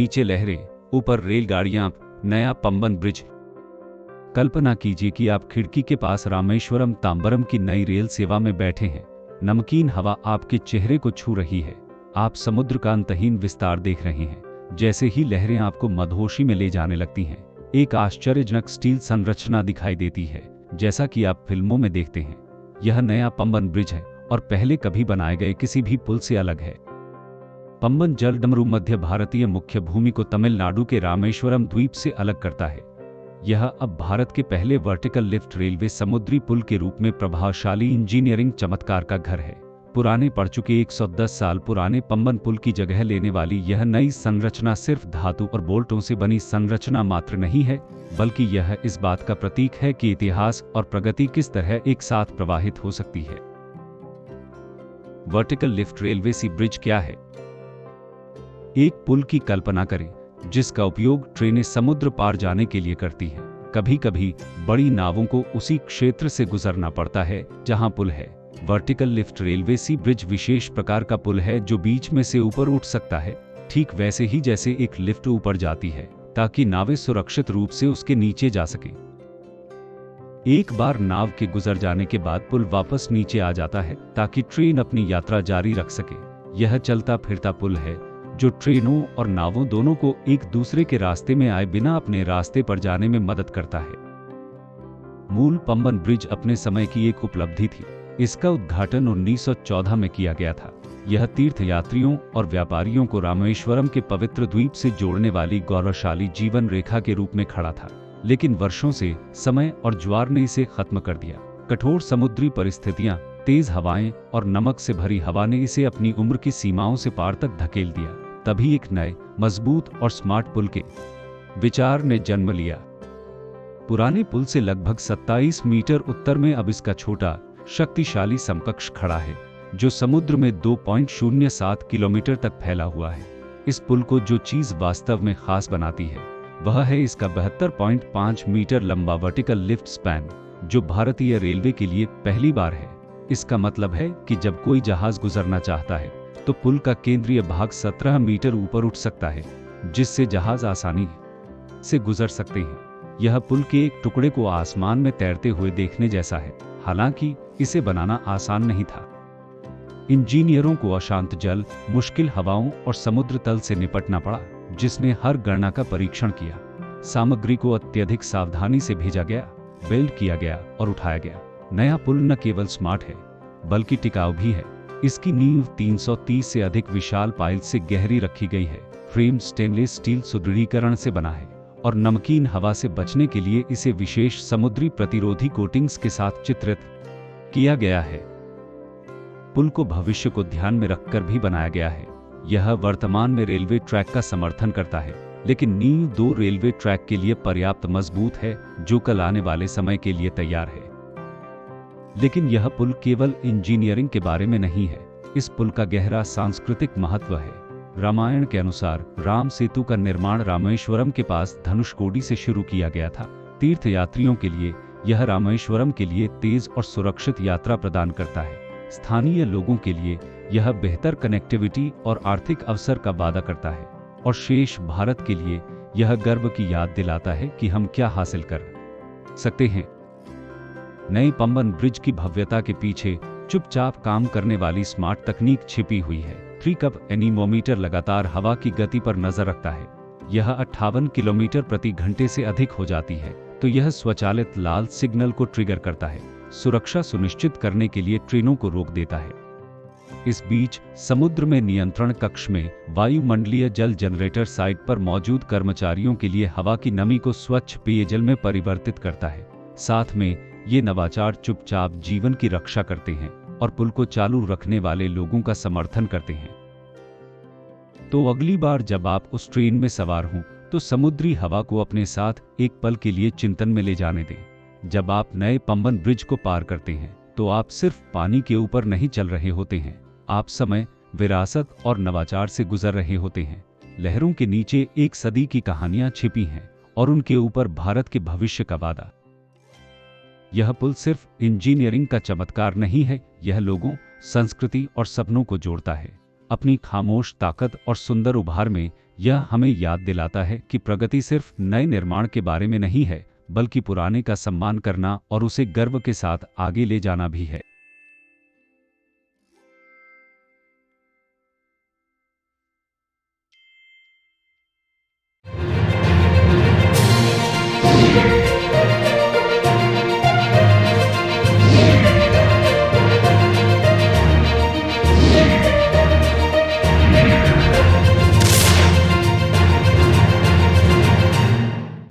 नीचे लहरें, ऊपर रेलगाड़ियां, नया पंबन ब्रिज। कल्पना कीजिए कि आप खिड़की के पास रामेश्वरम तांबरम की नई रेल सेवा में बैठे हैं। नमकीन हवा आपके चेहरे को छू रही है। आप समुद्र का अंतहीन विस्तार देख रहे हैं। जैसे ही लहरें आपको मदहोशी में ले जाने लगती हैं, एक आश्चर्यजनक स्टील संरचना दिखाई देती है, जैसा कि आप फिल्मों में देखते हैं। यह नया पंबन ब्रिज है और पहले कभी बनाए गए किसी भी पुल से अलग है। पंबन जलडमरू मध्य भारतीय मुख्य भूमि को तमिलनाडु के रामेश्वरम द्वीप से अलग करता है। यह अब भारत के पहले वर्टिकल लिफ्ट रेलवे समुद्री पुल के रूप में प्रभावशाली इंजीनियरिंग चमत्कार का घर है। पुराने पड़ चुके 110 साल पुराने पंबन पुल की जगह लेने वाली यह नई संरचना सिर्फ धातु और बोल्टों से बनी संरचना मात्र नहीं है, बल्कि यह इस बात का प्रतीक है कि इतिहास और प्रगति किस तरह एक साथ प्रवाहित हो सकती है। वर्टिकल लिफ्ट रेलवे सी ब्रिज क्या है? एक पुल की कल्पना करें जिसका उपयोग ट्रेनें समुद्र पार जाने के लिए करती हैं। कभी कभी बड़ी नावों को उसी क्षेत्र से गुजरना पड़ता है जहां पुल है। वर्टिकल लिफ्ट रेलवे सी ब्रिज विशेष प्रकार का पुल है जो बीच में से ऊपर उठ सकता है, ठीक वैसे ही जैसे एक लिफ्ट ऊपर जाती है ताकि नावें सुरक्षित रूप से उसके नीचे जा सकें। एक बार नाव के गुजर जाने के बाद पुल वापस नीचे आ जाता है ताकि ट्रेन अपनी यात्रा जारी रख सके। यह चलता फिरता पुल है जो ट्रेनों और नावों दोनों को एक दूसरे के रास्ते में आए बिना अपने रास्ते पर जाने में मदद करता है। मूल पंबन ब्रिज अपने समय की एक उपलब्धि थी। इसका उद्घाटन 1914 में किया गया था। यह तीर्थयात्रियों और व्यापारियों को रामेश्वरम के पवित्र द्वीप से जोड़ने वाली गौरवशाली जीवन रेखा के रूप में खड़ा था, लेकिन वर्षों से समय और ज्वार ने इसे खत्म कर दिया। कठोर समुद्री परिस्थितियां, तेज हवाएं और नमक से भरी हवा ने इसे अपनी उम्र की सीमाओं से पार तक धकेल दिया। तभी एक नए, मजबूत और स्मार्ट पुल के विचार ने जन्म लिया। पुराने पुल से लगभग 27 मीटर उत्तर में अब इसका छोटा, शक्तिशाली समकक्ष खड़ा है, जो समुद्र में 2.07 किलोमीटर तक फैला हुआ है। इस पुल को जो चीज वास्तव में खास बनाती है वह है इसका 72.5 मीटर लंबा वर्टिकल लिफ्ट स्पैन, जो भारतीय रेलवे के लिए पहली बार है। इसका मतलब है कि जब कोई जहाज गुजरना चाहता है तो पुल का केंद्रीय भाग 17 मीटर ऊपर उठ सकता है, जिससे जहाज आसानी से गुजर सकते हैं। यह पुल के एक टुकड़े को आसमान में तैरते हुए देखने जैसा है, हालांकि इसे बनाना आसान नहीं था। इंजीनियरों को अशांत जल, मुश्किल हवाओं और समुद्र तल से निपटना पड़ा, जिसने हर गणना का परीक्षण किया। सामग्री को अत्यधिक सावधानी से भेजा गया, वेल्ड किया गया और उठाया गया। नया पुल न केवल स्मार्ट है बल्कि टिकाऊ भी है। इसकी नींव 330 से अधिक विशाल पाइल से गहरी रखी गई है। फ्रेम स्टेनलेस स्टील सुदृढ़ीकरण से बना है और नमकीन हवा से बचने के लिए इसे विशेष समुद्री प्रतिरोधी कोटिंग्स के साथ चित्रित किया गया है। पुल को भविष्य को ध्यान में रखकर भी बनाया गया है। यह वर्तमान में रेलवे ट्रैक का समर्थन करता है, लेकिन नींव 2 रेलवे ट्रैक के लिए पर्याप्त मजबूत है, जो कल आने वाले समय के लिए तैयार है। लेकिन यह पुल केवल इंजीनियरिंग के बारे में नहीं है, इस पुल का गहरा सांस्कृतिक महत्व है। रामायण के अनुसार राम सेतु का निर्माण रामेश्वरम के पास धनुषकोडी से शुरू किया गया था। तीर्थयात्रियों के लिए यह रामेश्वरम के लिए तेज और सुरक्षित यात्रा प्रदान करता है। स्थानीय लोगों के लिए यह बेहतर कनेक्टिविटी और आर्थिक अवसर का वादा करता है, और शेष भारत के लिए यह गर्व की याद दिलाता है कि हम क्या हासिल कर सकते हैं। नए पंबन ब्रिज की भव्यता के पीछे चुपचाप काम करने वाली स्मार्ट तकनीक छिपी हुई है। 3 कप एनीमोमीटर लगातार हवा की गति पर नजर रखता है। यह 58 किलोमीटर प्रति घंटे से अधिक हो जाती है तो यह स्वचालित लाल सिग्नल को ट्रिगर करता है, सुरक्षा सुनिश्चित करने के लिए ट्रेनों को रोक देता है। इस बीच समुद्र में नियंत्रण कक्ष में वायुमंडलीय जल जनरेटर साइट पर मौजूद कर्मचारियों के लिए हवा की नमी को स्वच्छ पेयजल में परिवर्तित करता है। साथ में ये नवाचार चुपचाप जीवन की रक्षा करते हैं और पुल को चालू रखने वाले लोगों का समर्थन करते हैं। तो अगली बार जब आप उस ट्रेन में सवार हों तो समुद्री हवा को अपने साथ एक पल के लिए चिंतन में ले जाने दें। जब आप नए पंबन ब्रिज को पार करते हैं तो आप सिर्फ पानी के ऊपर नहीं चल रहे होते हैं, आप समय, विरासत और नवाचार से गुजर रहे होते हैं। लहरों के नीचे एक सदी की कहानियां छिपी हैं और उनके ऊपर भारत के भविष्य का वादा। यह पुल सिर्फ इंजीनियरिंग का चमत्कार नहीं है, यह लोगों, संस्कृति और सपनों को जोड़ता है। अपनी खामोश ताकत और सुंदर उभार में यह हमें याद दिलाता है कि प्रगति सिर्फ नए निर्माण के बारे में नहीं है, बल्कि पुराने का सम्मान करना और उसे गर्व के साथ आगे ले जाना भी है।